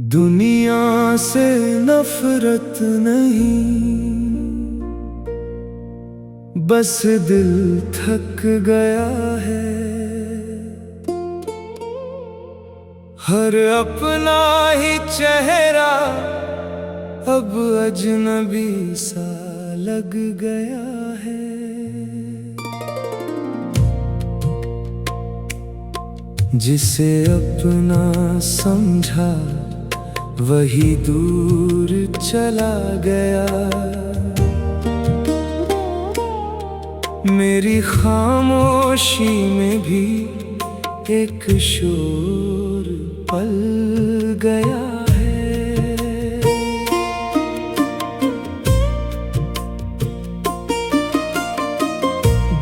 दुनिया से नफरत नहीं, बस दिल थक गया है। हर अपना ही चेहरा अब अजनबी सा लग गया है। जिसे अपना समझा वही दूर चला गया। मेरी खामोशी में भी एक शोर पल गया है।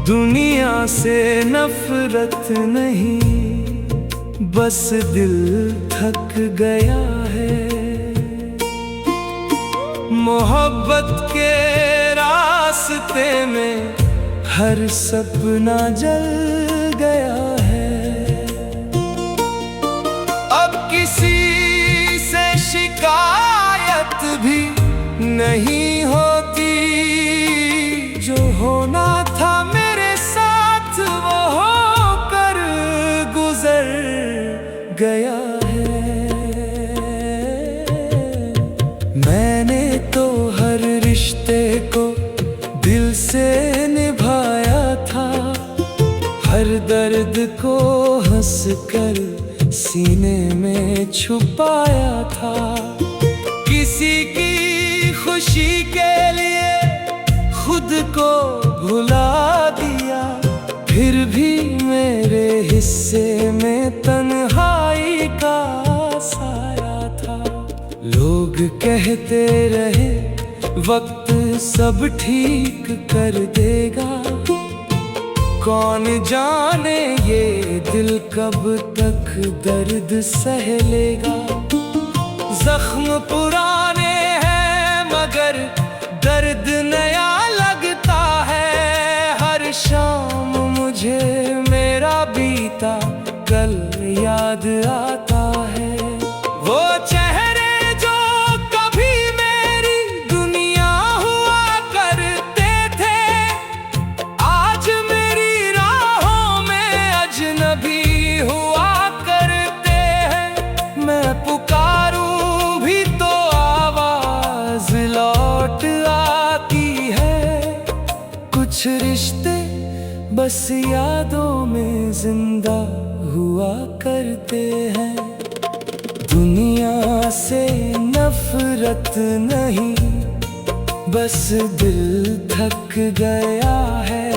दुनिया से नफरत नहीं, बस दिल थक गया है। मोहब्बत के रास्ते में हर सपना जल गया है। अब किसी से शिकायत भी नहीं होती। जो होना था मेरे साथ वो होकर गुजर गया है। मैंने तो हर रिश्ते को दिल से निभाया था। हर दर्द को हंसकर सीने में छुपाया था। किसी की खुशी के लिए खुद को भुला दिया। फिर भी मेरे हिस्से में तन्हाई का साया था। लोग कहते रहे वक्त सब ठीक कर देगा। कौन जाने ये दिल कब तक दर्द सह लेगा। जख्म पुराने हैं मगर दर्द नया लगता है। हर शाम मुझे मेरा बीता कल याद आता है। वो चेहरे जो कभी मेरी दुनिया हुआ करते थे, आज मेरी राहों में अजनबी हुआ करते हैं। मैं पुकारूं भी तो आवाज लौट आती है। कुछ रिश्ते बस यादों में जिंदा हुआ करते हैं। दुनिया से नफरत नहीं, बस दिल थक गया है।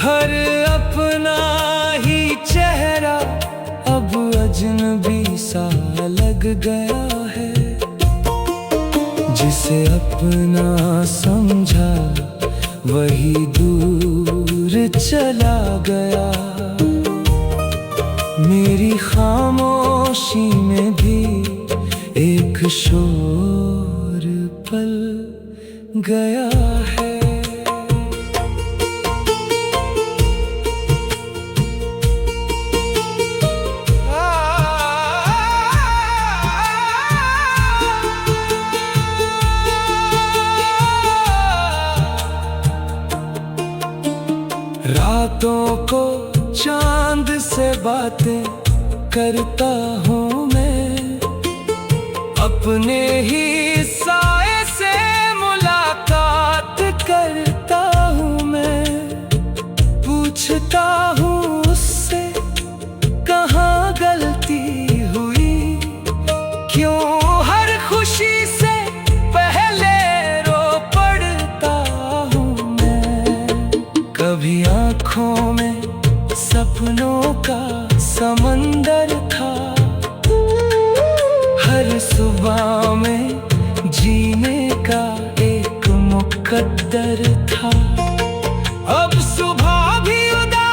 हर अपना ही चेहरा अब अजनबी सा लग गया है। जिसे अपना समझा वही दूर चला गया। मेरी खामोशी में भी एक शोर पल गया है। रातों को चांद से बातें करता हूँ मैं। अपने ही साए से मुलाकात करता हूँ मैं। पूछता हूँ उससे कहाँ गलती हुई। क्यों हर खुशी से पहले रो पड़ता हूँ मैं। कभी आँखों में सपनों का समंदर था। हर सुबह में जीने का एक मुकद्दर था। अब सुबह भी उदास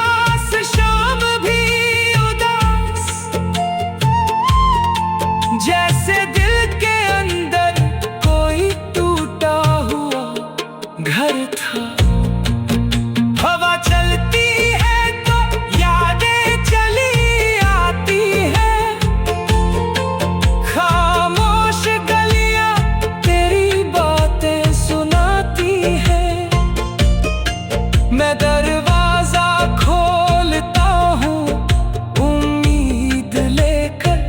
दरवाजा खोलता हूँ उम्मीद लेकर,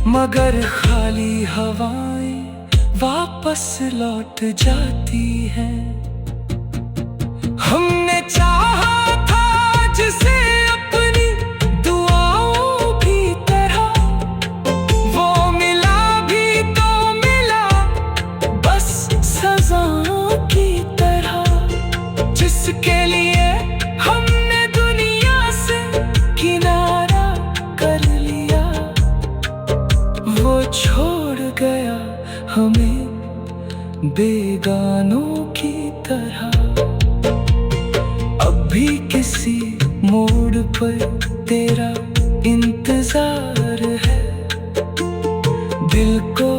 मगर खाली हवाएं वापस लौट जाती हैं। हमने चाहा था जिसे अपनी दुआओं की तरह, वो मिला भी तो मिला बस सजाओं की तरह। जिसके लिए हमने दुनिया से किनारा कर लिया, वो छोड़ गया हमें बेगानों की तरह। अब भी किसी मोड़ पर तेरा इंतजार है, दिल को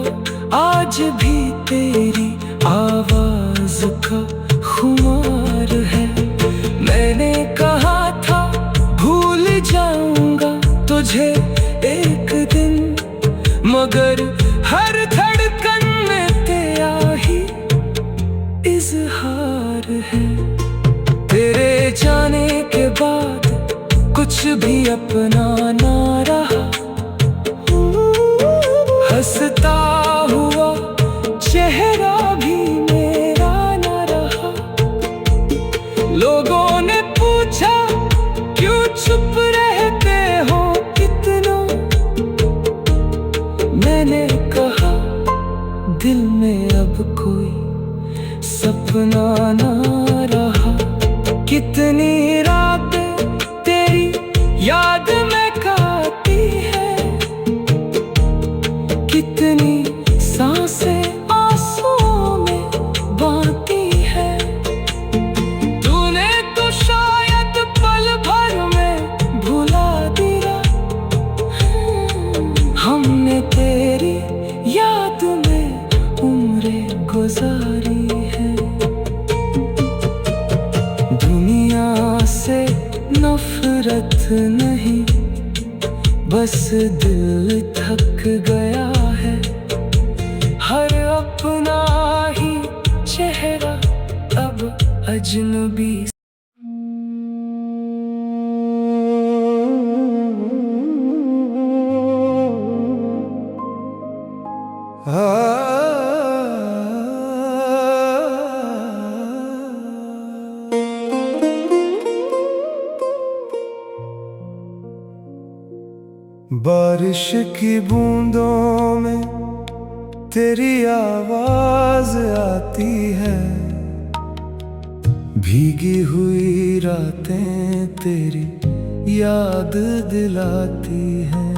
आज भी तेरी आवाज का खुमार है। मैंने कहा था भूल जाऊंगा तुझे एक दिन, मगर हर धड़कन में तेरा ही इजहार है। तेरे जाने के बाद कुछ भी अपना ना रहा, हंसता हुआ चेहरा भी मेरा ना रहा। लोगों ने पूछा क्यों चुप रहते हो कितनों, मैंने कहा दिल में अब कोई सपना ना रहा। कितनी रातें तेरी याद में काटी है, कितनी सांसें आंसुओं में बांटी है। तूने तो शायद पल भर में भुला दिया, हमने तेरी याद में उम्रें गुजारी है। दुनिया से नफरत नहीं, बस दिल थक गया है। हर अपना ही चेहरा अब अजनबी। बारिश की बूंदों में तेरी आवाज आती है, भीगी हुई रातें तेरी याद दिलाती हैं।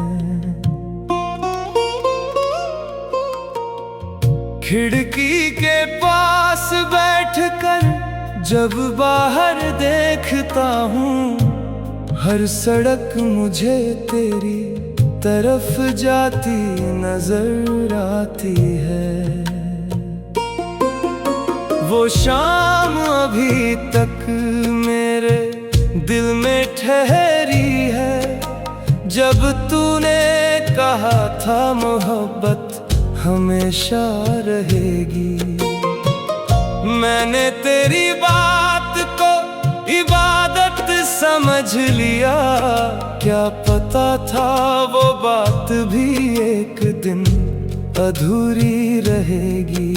खिड़की के पास बैठकर जब बाहर देखता हूँ, हर सड़क मुझे तेरी तरफ जाती नजर आती है। वो शाम अभी तक मेरे दिल में ठहरी है, जब तूने कहा था मोहब्बत हमेशा रहेगी। मैंने तेरी बात को इबादत समझ लिया, क्या पता था वो बात भी एक दिन अधूरी रहेगी।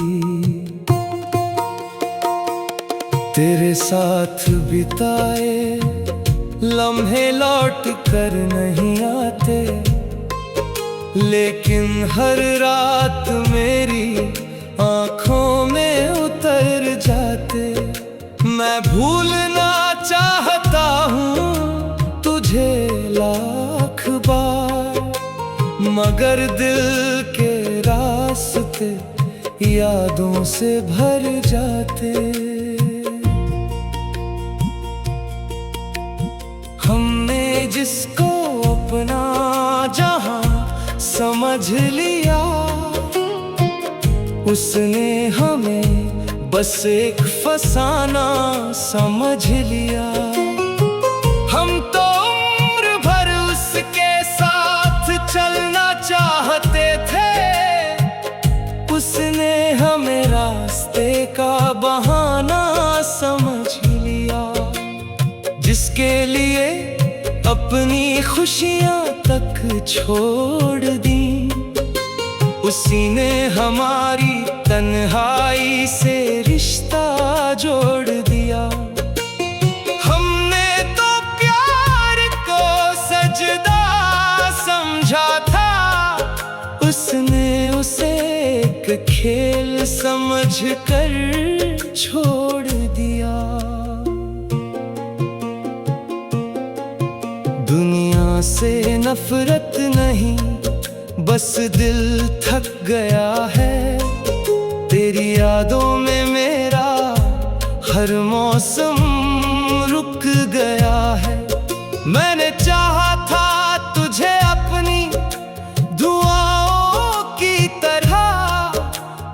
तेरे साथ बिताए लम्हे लौट कर नहीं आते, लेकिन हर रात मेरी आँखों में उतर जाते। मैं भूलना चाहता हूँ तुझे लाख बार, मगर दिल के रास्ते यादों से भर जाते। हमने जिसको अपना जहां समझ लिया, उसने हमें बस एक फसाना समझ लिया। हम तो उम्र भर उसके साथ चलना चाहते थे, उसने हमें रास्ते का बहाना समझ लिया। जिसके लिए अपनी खुशियां तक छोड़ दी, उसी ने हमारी तन्हाई से रिश्ता जोड़ दिया। हमने तो प्यार को सजदा समझा था, उसने उसे एक खेल समझ कर छोड़ दिया। दुनिया से नफरत नहीं, बस दिल थक गया है। तेरी यादों में मेरा हर मौसम रुक गया है। मैंने चाहा था तुझे अपनी दुआओं की तरह,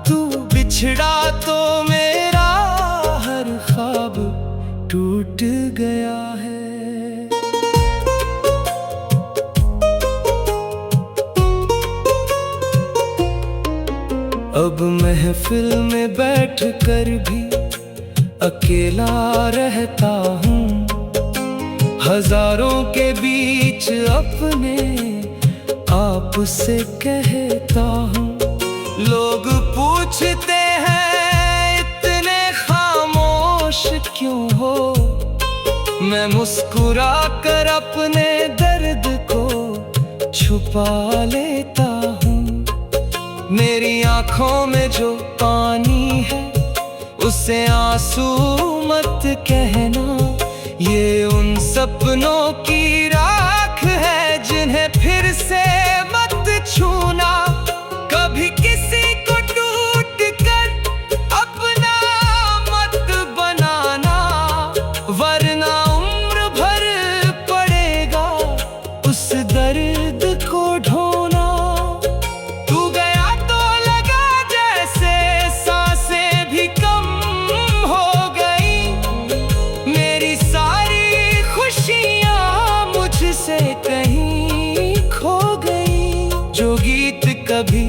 तू बिछड़ा तो मेरा हर ख्वाब टूट गया है। अब महफिल में बैठ कर भी अकेला रहता हूँ, हजारों के बीच अपने आप से कहता हूँ। लोग पूछते हैं इतने खामोश क्यों हो, मैं मुस्कुरा कर अपने दर्द को छुपा लेता हूँ। मेरी आँखों में जो पानी है उसे आंसू मत कहना, ये उन सपनों की राख है जिन्हें फिर से मत छूना। कभी किसी को टूट कर अपना मत बनाना, वरना उम्र भर पड़ेगा उस दर्द को ढोना। कहीं खो गई जो गीत कभी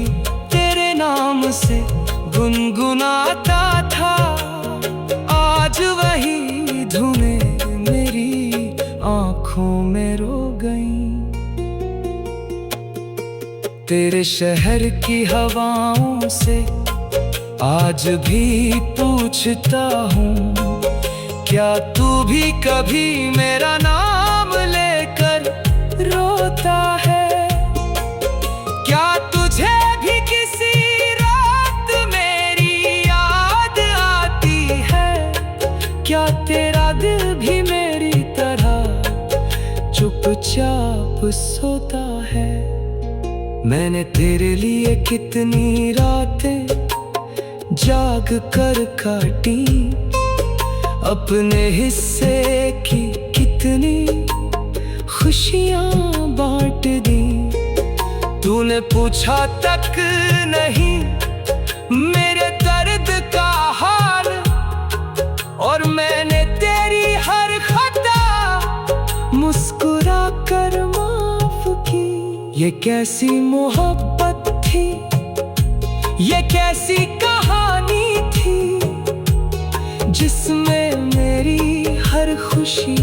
तेरे नाम से गुनगुनाता था, आज वही धुनें मेरी आंखों में रो गई। तेरे शहर की हवाओं से आज भी पूछता हूँ, क्या तू भी कभी मेरा नाम लेकर रोता है? क्या तुझे भी किसी रात मेरी याद आती है? क्या तेरा दिल भी मेरी तरह चुपचाप सोता है? मैंने तेरे लिए कितनी रातें जाग कर काटी, अपने हिस्से की कितनी खुशियां बांट दी। तूने पूछा तक नहीं मेरे दर्द का हाल, और मैंने तेरी हर खता मुस्कुरा कर माफ की। ये कैसी मोहब्बत थी, ये कैसी कहानी थी, जिसमें मेरी हर खुशी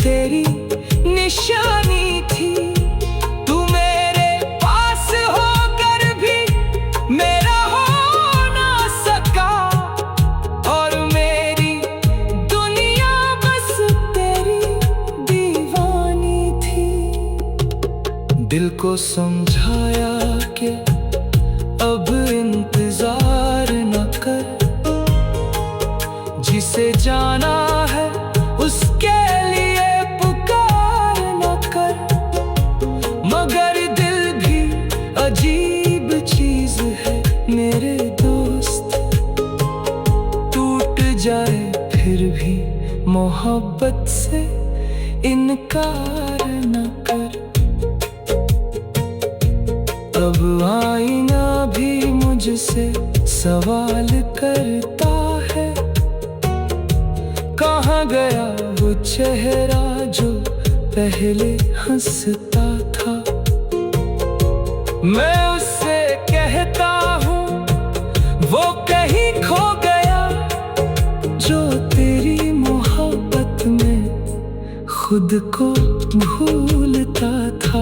तेरी निशानी थी। तू मेरे पास होकर भी मेरा हो ना सका, और मेरी दुनिया बस तेरी दीवानी थी। दिल को समझाया कि अब इंतजार न कर, जिसे जाना है उसके लिए पुकार न कर। मगर दिल भी अजीब चीज है मेरे दोस्त, टूट जाए फिर भी मोहब्बत से इनकार न कर। अब आईना भी मुझसे सवाल करता है, कहाँ गया वो चेहरा जो पहले हंसता था। मैं उससे कहता हूँ वो कहीं खो गया, जो तेरी मोहब्बत में खुद को भूलता था।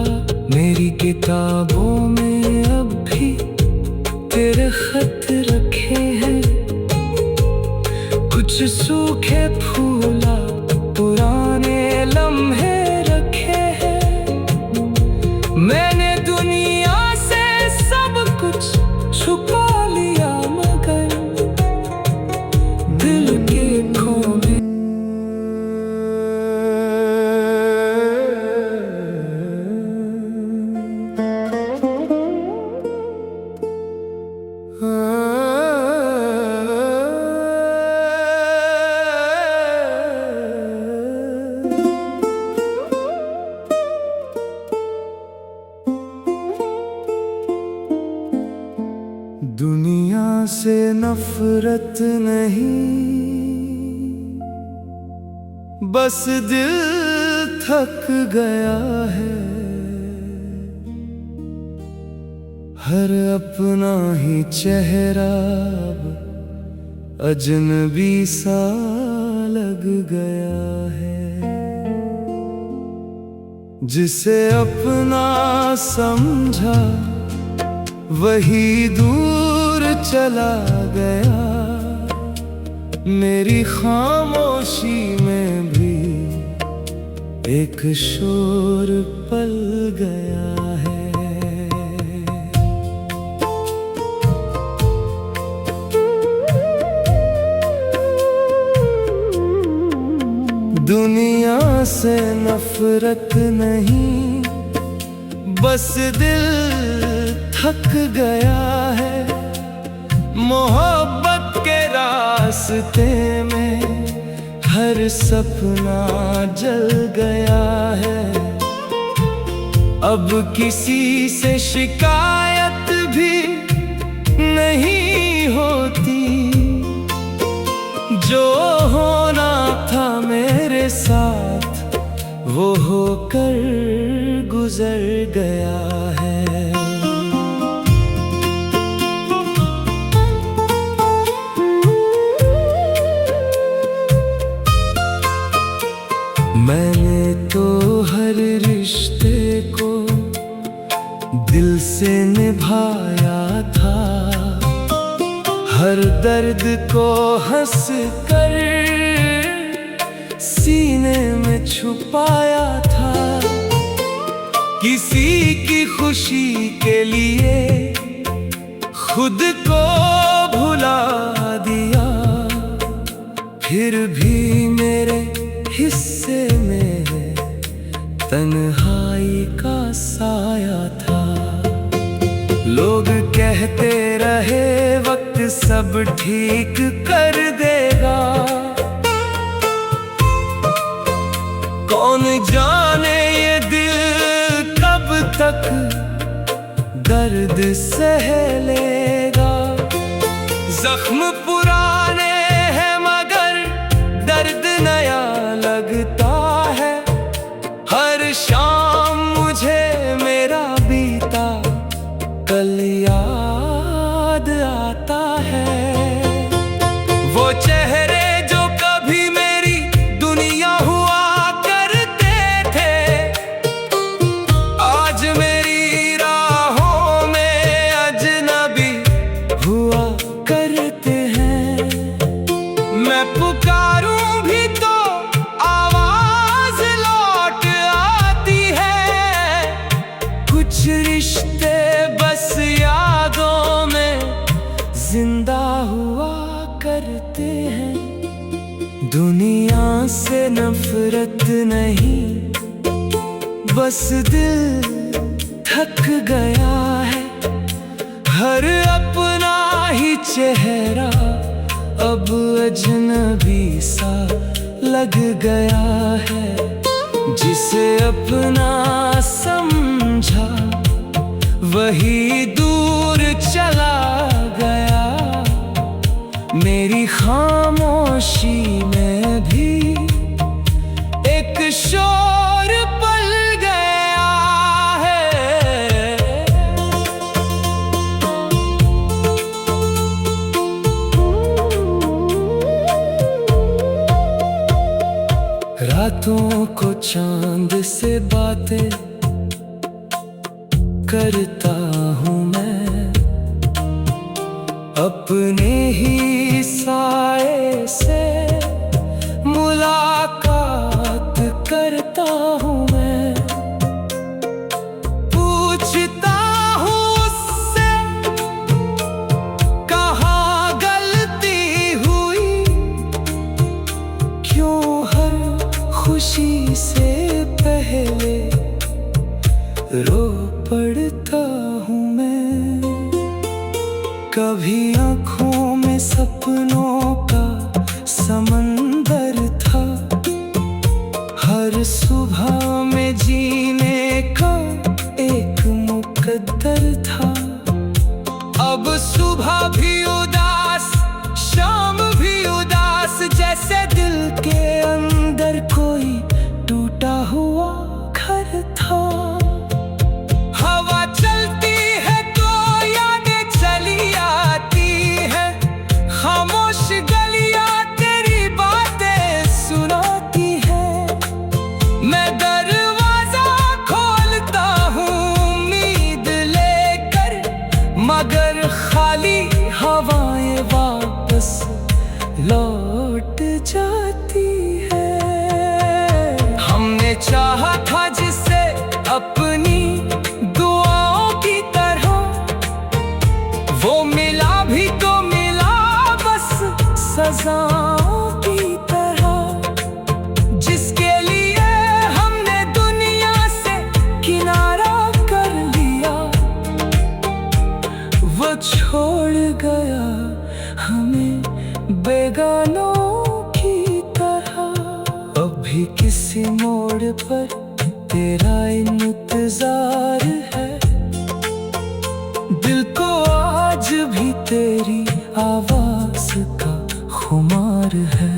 मेरी किताबों में अब भी तेरे खत रखे हैं, कुछ सूखे फूला पुराने लम्हे रखे हैं। मैंने दुनिया से सब कुछ छुपा लिया, मगर दिल के कोने दुनिया से नफरत नहीं, बस दिल थक गया है। हर अपना ही चेहरा अब अजनबी सा लग गया है। जिसे अपना समझा वही दूर चला गया। मेरी खामोशी में भी एक शोर पल गया है। दुनिया से नफरत नहीं, बस दिल थक गया है। मोहब्बत के रास्ते में हर सपना जल गया है। अब किसी से शिकायत भी नहीं होती, जो होना था मेरे साथ वो होकर गुजर गया है। मैंने तो हर रिश्ते को दिल से निभाया था, हर दर्द को हंस कर सीने में छुपाया था। किसी की खुशी के लिए खुद को भुला दिया, फिर भी मेरे हिस्से में तन्हाई का साया था। लोग कहते रहे वक्त सब ठीक कर देगा, कौन जाने ये दिल कब तक दर्द सह लेगा। जख्म पुराने हैं मगर दर्द नया लगता है। हर शाम मुझे मेरा बीता कल याद आता है। वो चेहरे जो कभी मेरी दुनिया हुआ करते थे, आज मेरी राहों में अजनबी हुआ करते हैं। मैं पुकारूं भी तो आवाज लौट आती है। कुछ रिश्ते बस यादों में जिंदा हुआ करते हैं। दुनिया से नफरत नहीं, बस दिल थक गया है। हर अपना ही चेहरा अब अजनबी सा लग गया है। जिसे अपना समझा वही दूर चला गया। मेरी खामोशी में भी एक शोर पल गया है। रातों को चांद से बातें करता हूँ मैं, अपने ही साए से मुलाकात करता हूँ मैं। पूछता हूँ उससे कहाँ गलती हुई, क्यों हर खुशी से पहले रो पड़ता हूँ मैं। कभी आँखों में सपनों का समंदर था, हर सुबह में जीने का एक मुकद्दर था। अब सुबह भी उदास, शाम भी उदास, जैसे दिल के अंदर कोई टूटा हुआ घर था। हवा चलती है तो यादें चली आती है, खामोश गलियां तेरी बातें सुनाती है। मैं दरवाजा खोलता हूँ उम्मीद लेकर, मगर खाली हवाएं वापस लौट जाती है। हमने चाहा था जिसे अपनी दुआओं की तरह, वो मिला भी तो मिला बस सजाओं की तरह। जिसके लिए हमने दुनिया से किनारा कर लिया, वो छोड़ गया हमें बेगानों की तरह। अभी किसी मोड़ पर तेरा इंतजार है, दिल को आज भी तेरी आवाज का खुमार है।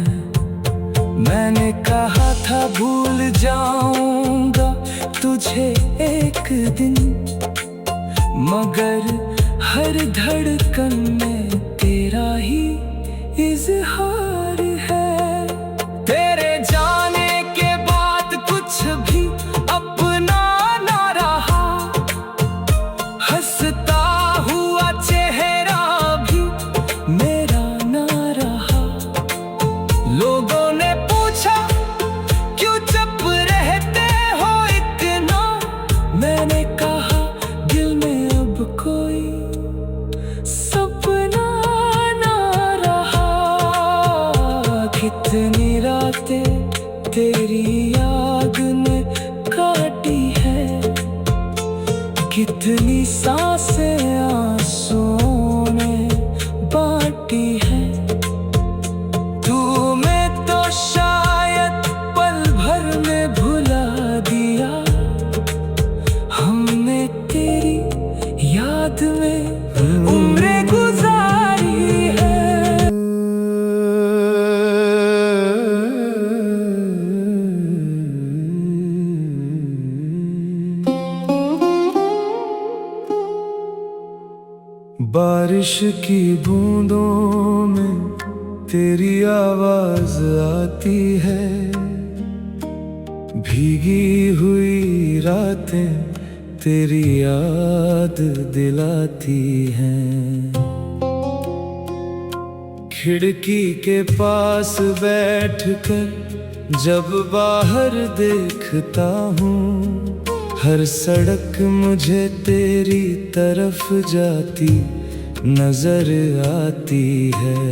मैंने कहा था भूल जाऊंगा तुझे एक दिन, मगर हर धड़कन में तेरा ही इज़हार है। तेरे जाने के बाद कुछ भी अपना ना रहा, हंसता हुआ चेहरा भी मेरा ना रहा। लोगों ने पूछा क्यों चुप रहते हो इतना, मैंने कहा दिल में अब कोई सपना ना रहा। कितनी रातें तेरी याद ने काटी है, कितनी सांसें आंसुओं ने बांटी है। तूने तो शायद पल भर में भुला दिया, हमने तेरी याद में उम्रें गुजारी है। बारिश की बूंदों में तेरी आवाज आती है, भीगी हुई रातें तेरी याद दिलाती हैं। खिड़की के पास बैठकर जब बाहर देखता हूँ, हर सड़क मुझे तेरी तरफ जाती नजर आती है।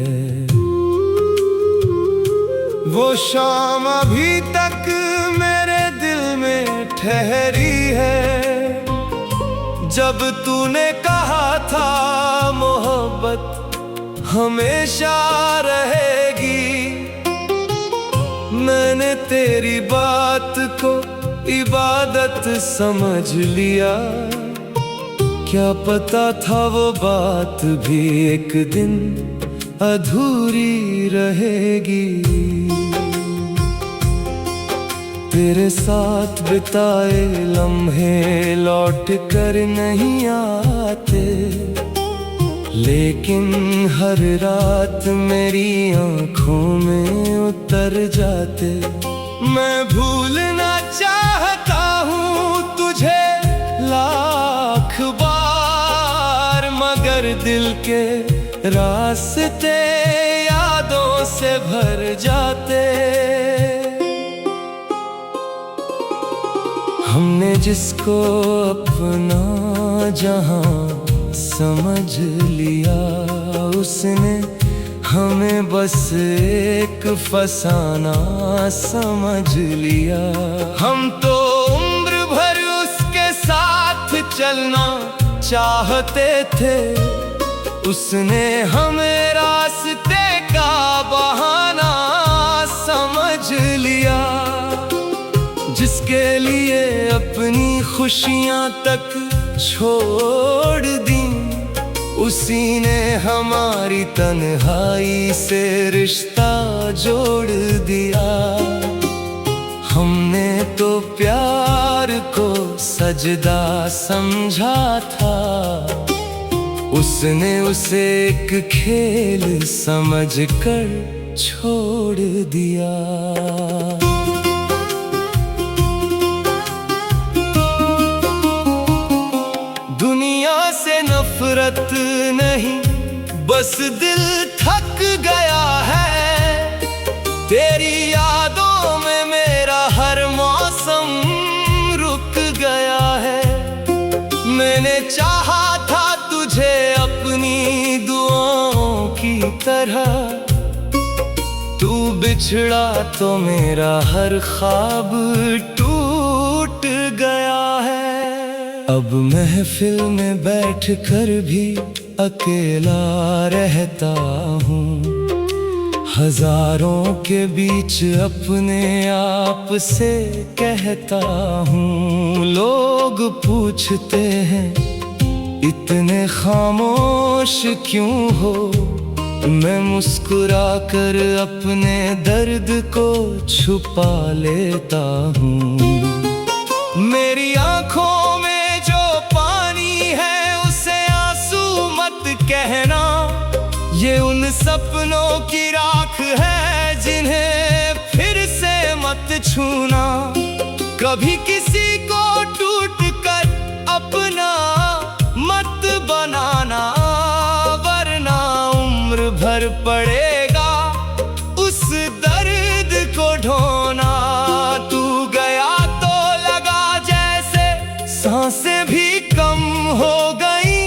वो शाम अभी तक मेरे दिल में ठहरी है, जब तूने कहा था मोहब्बत हमेशा रहेगी। मैंने तेरी बात को इबादत समझ लिया, क्या पता था वो बात भी एक दिन अधूरी रहेगी। तेरे साथ बिताए लम्हे लौट कर नहीं आते, लेकिन हर रात मेरी आँखों में उतर जाते। मैं भूलना चाहता हूँ तुझे लाख बार, मगर दिल के रास्ते यादों से भर जाते। हमने जिसको अपना जहां समझ लिया, उसने हमें बस एक फसाना समझ लिया। हम तो उम्र भर उसके साथ चलना चाहते थे, उसने हमें रास्ते का बहाना समझ लिया। जिसके लिए अपनी खुशियां तक छोड़ दी, उसी ने हमारी तन्हाई से रिश्ता जोड़ दिया। हमने तो प्यार को सजदा समझा था, उसने उसे एक खेल समझकर छोड़ दिया। दुनिया से नफरत नहीं, बस दिल थक गया है। तेरी यादों में मेरा हर मौसम रुक गया है। मैंने चाहा था तुझे अपनी दुआओं की तरह, तू बिछड़ा तो मेरा हर ख्वाब टूट गया है। अब महफिल में बैठकर भी अकेला रहता हूँ, हजारों के बीच अपने आप से कहता हूँ। लोग पूछते हैं इतने खामोश क्यों हो, मैं मुस्कुरा कर अपने दर्द को छुपा लेता हूँ। मेरी आंखों में जो पानी है उसे आंसू मत कहना, ये उन सपनों की राख है जिन्हें फिर से मत छूना। कभी किसी को टूट कर अपना मत बनाना, वरना उम्र भर पड़ेगा उस दर्द को ढोना। तू गया तो लगा जैसे सांसें भी कम हो गई,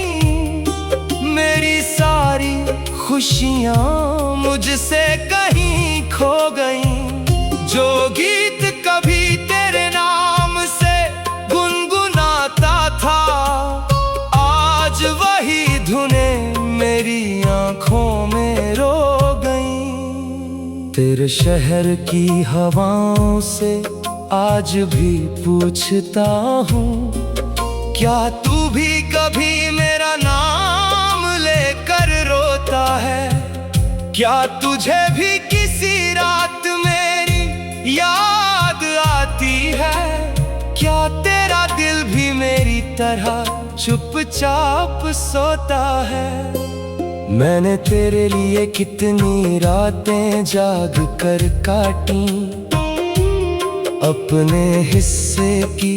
मेरी सारी खुशियाँ मुझसे कहीं खो गईं। जो गीत कभी तेरे नाम से गुनगुनाता था, आज वही धुनें मेरी आंखों में रो गईं। तेरे शहर की हवाओं से आज भी पूछता हूँ, क्या तू भी कभी मेरा नाम लेकर रोता है? क्या तुझे भी किसी रात मेरी याद आती है? क्या तेरा दिल भी मेरी तरह चुपचाप सोता है? मैंने तेरे लिए कितनी रातें जाग कर काटी, अपने हिस्से की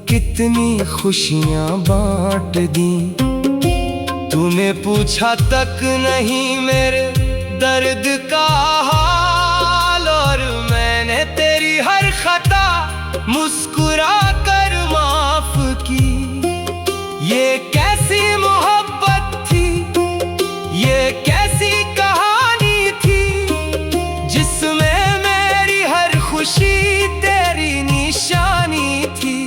कितनी खुशियां बांट दी। तूने पूछा तक नहीं मेरे दर्द का हाल, और मैंने तेरी हर खता मुस्कुरा कर माफ की। ये कैसी मोहब्बत थी, ये कैसी कहानी थी, जिसमें मेरी हर खुशी तेरी निशानी थी।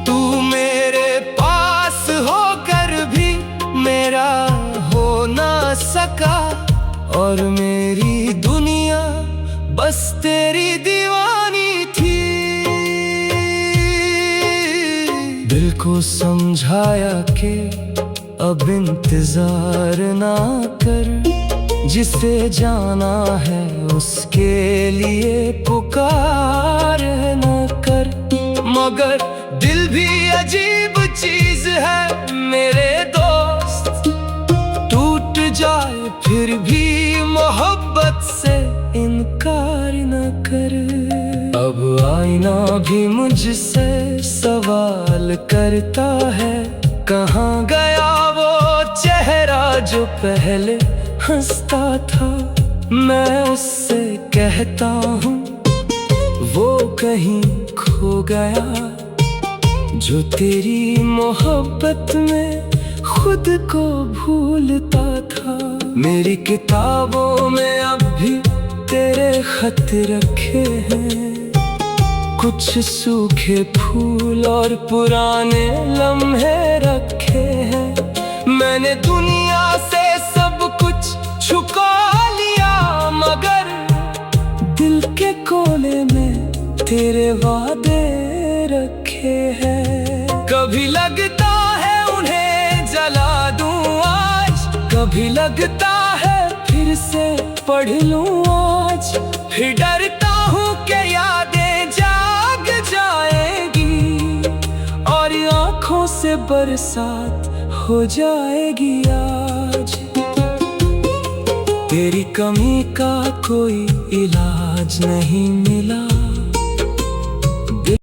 तू मेरे पास होकर भी मेरा हो ना सका, और मेरी दुनिया बस तेरी दीवानी थी। दिल को समझाया कि अब इंतजार ना कर, जिसे जाना है उसके लिए पुकार न कर। मगर दिल भी अजीब चीज है मेरे दोस्त, टूट जाए फिर भी मोहब्बत से इनकार न कर। आईना भी मुझसे सवाल करता है, कहाँ गया वो चेहरा जो पहले हंसता था। मैं उससे कहता हूँ वो कहीं खो गया, जो तेरी मोहब्बत में खुद को भूलता था। मेरी किताबों में अब भी तेरे खत रखे हैं, कुछ सूखे फूल और पुराने लम्हे रखे हैं। मैंने दुनिया से सब कुछ छुपा लिया, मगर दिल के कोने में तेरे वादे रखे हैं। कभी लगता है उन्हें जला दूं आज, कभी लगता है फिर से पढ़ लूं आज। फिर डरता हूँ कि यादें जाग जाएगी और आँखों से बरसात हो जाएगी आज। तेरी कमी का कोई इलाज नहीं मिला,